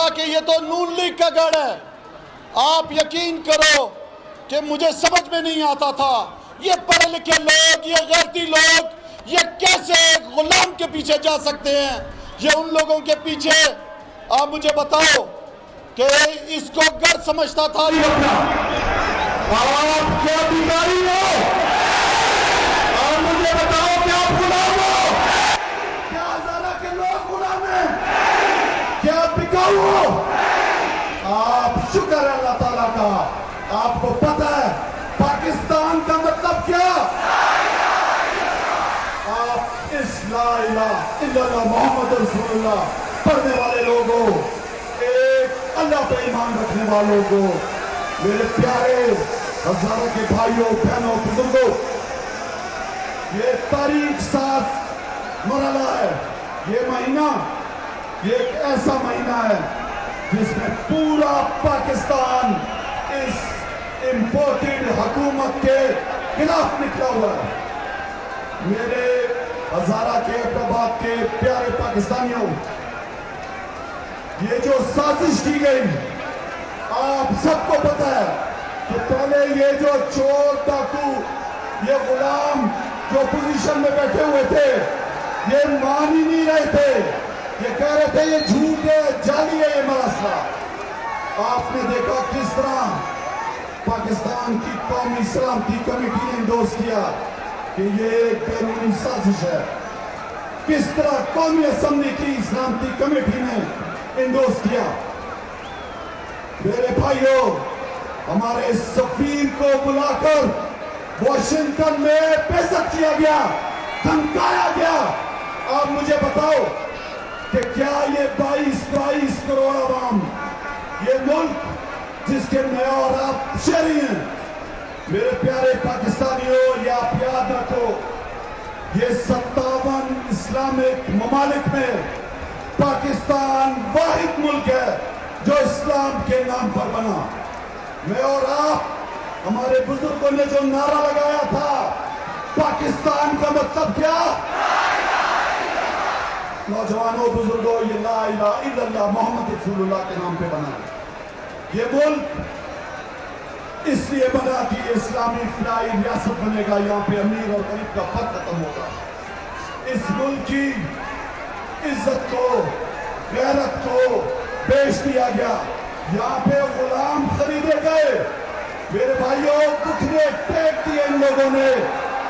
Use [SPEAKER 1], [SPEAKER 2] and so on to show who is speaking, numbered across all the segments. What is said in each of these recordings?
[SPEAKER 1] کہا کہ یہ تو نون لیگ کا گڑھ ہے. آپ یقین کرو کہ مجھے سمجھ میں نہیں آتا تھا یہ پڑھے لکھے لوگ, یہ غیرتی لوگ, یہ کیسے غلام کے پیچھے جا سکتے ہیں. یہ ان لوگوں کے پیچھے, آپ مجھے بتاؤ کہ اس کو گڑھ سمجھتا تھا.
[SPEAKER 2] آپ کیا بیماری ہو؟ آپ مجھے بتاؤ کہ آپ غلام ہو؟ کیا ہزارہ کے لوگ غلام ہیں؟ کیا بکاؤ ہو؟ آپ شکر ہے اللہ تعالیٰ کا, آپ کو پتہ ہے پاکستان کا مطلب کیا؟ آپ اس لا الہ الا اللہ محمد رسول اللہ پڑھنے والے لوگوں, ایک اللہ پہ ایمان رکھنے والوں کو, میرے پیارے ہزاروں کے بھائیوں بہنوں بزرگوں, یہ تاریخ ساز مرحلہ ہے. یہ مہینہ یہ ایک ایسا مہینہ ہے جس میں پورا پاکستان اس امپورٹڈ حکومت کے خلاف نکلا ہوا ہے. میرے ہزارہ کے ابٹاباد کے پیارے پاکستانیوں, یہ جو سازش کی گئی آپ سب کو پتہ ہے کہ پہلے یہ جو چور ڈاکو, یہ غلام جو پوزیشن میں بیٹھے ہوئے تھے, یہ مان ہی نہیں رہے تھے. یہ کہہ رہے تھے یہ جھوٹ ہے, جعلی ہے یہ مراسلہ. آپ نے دیکھا کس طرح پاکستان کی قومی سلامتی کمیٹی نے انڈورس کیا کہ یہ ایک بیرونی سازش ہے. کس طرح قومی اسمبلی کی سلامتی کمیٹی نے انڈورس کیا. میرے بھائیوں, ہمارے سفیر کو بلا کر واشنگٹن میں بےعزت کیا گیا, دھمکایا گیا. آپ مجھے بتاؤ کہ کیا یہ 22 کروڑ عوام, یہ ملک جس کے میں اور آپ شہری ہیں, میرے پیارے پاکستانیوں, یہ آپ یاد رکھو, یہ 57 اسلامک ممالک میں پاکستان واحد ملک ہے جو اسلام کے نام پر بنا. میں اور آپ, ہمارے بزرگوں نے جو نعرہ لگایا تھا پاکستان کا مطلب کیا؟ نوجوانوں بزرگوں, یہ لا الہ الا اللہ محمد رسول اللہ کے نام پہ بنا. یہ ملک اس لیے بنا کہ اسلامی فلائی ریاست بنے گا, یہاں پہ امیر اور غریب کا فرق ختم ہوگا. اس ملک کی عزت کو, غیرت کو بیچ دیا گیا, یہاں پہ غلام خریدے گئے. میرے بھائیوں, دکھنے ٹیک دیے ان لوگوں نے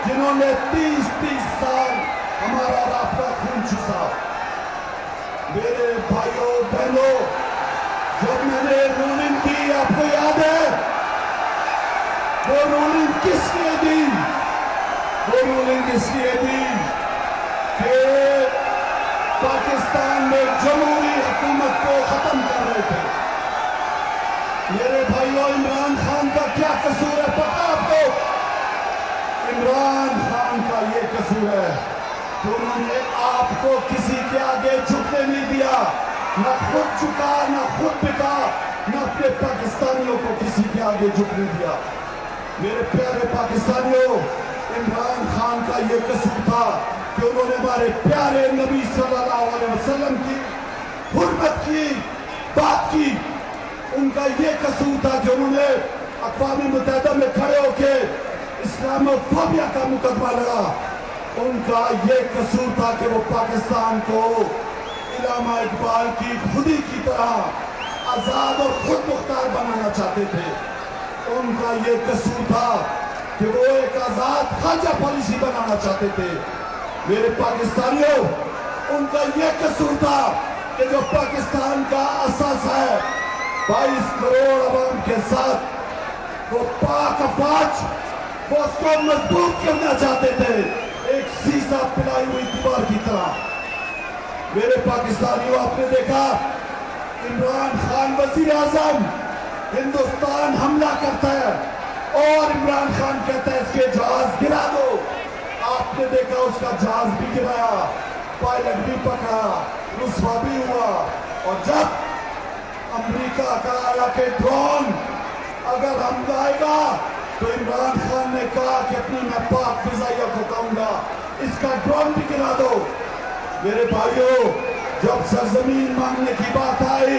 [SPEAKER 2] جنہوں نے 30 سال ہمارا رابطہ خون چوسا. میرے بھائیوں بہنوں, جب میں نے رولنگ کی, آپ کو یاد ہے وہ رولنگ کس لیے دی؟ وہ رولنگ اس لیے دی کہ پاکستان میں جمہوری حکومت کو ختم کر رہے تھے. میرے بھائیوں, عمران خان کا کیا قصور ہے پتہ آپ کو؟ عمران خان کا یہ قصور ہے کہ انہوں نے آپ کو کسی کے آگے جھکنے نہیں دیا, نہ خود جھکا, نہ خود بکا, نہ اپنے پاکستانیوں کو کسی کے آگے جھکنے دیا. میرے پیارے پاکستانیوں, عمران خان کا یہ قصور تھا کہ انہوں نے ہمارے پیارے نبی صلی اللہ علیہ وسلم کی حرمت کی, بات کی. ان کا یہ قصور تھا کہ انہوں نے اقوام متحدہ میں کھڑے ہو کے اسلامو فوبیا کا مقدمہ لڑا. ان کا یہ قصور تھا کہ وہ پاکستان کو علامہ اقبال کی خودی کی طرح آزاد اور خود مختار بنانا چاہتے تھے. ان کا یہ قصور تھا کہ وہ ایک آزاد خارجہ پالیسی بنانا چاہتے تھے. میرے پاکستانیوں, ان کا یہ قصور تھا کہ جو پاکستان کا اساس ہے 22 کروڑ عوام کے ساتھ, وہ پاک افواج, وہ اس کو مضبوط کرنا چاہتے تھے ایک سیسا پلائی ہوئی دیوار کی طرح. میرے پاکستانیوں, آپ نے دیکھا عمران خان وزیر اعظم, ہندوستان حملہ کرتا ہے اور عمران خان کہتا ہے اس کے جہاز گرا دو. آپ نے دیکھا اس کا جہاز بھی گرایا, پائلٹ بھی پکڑا, رسوا بھی ہوا. اور جب امریکہ کا آیا کہ ڈرون اگر ہم آئے گا تو عمران خان نے کہا کہ اپنی میں پاک فضائیہ کو کہوں گا اس کا ڈرون بھی گرا دو. میرے بھائیوں, جب سرزمین مانگنے کی بات آئی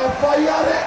[SPEAKER 2] FIR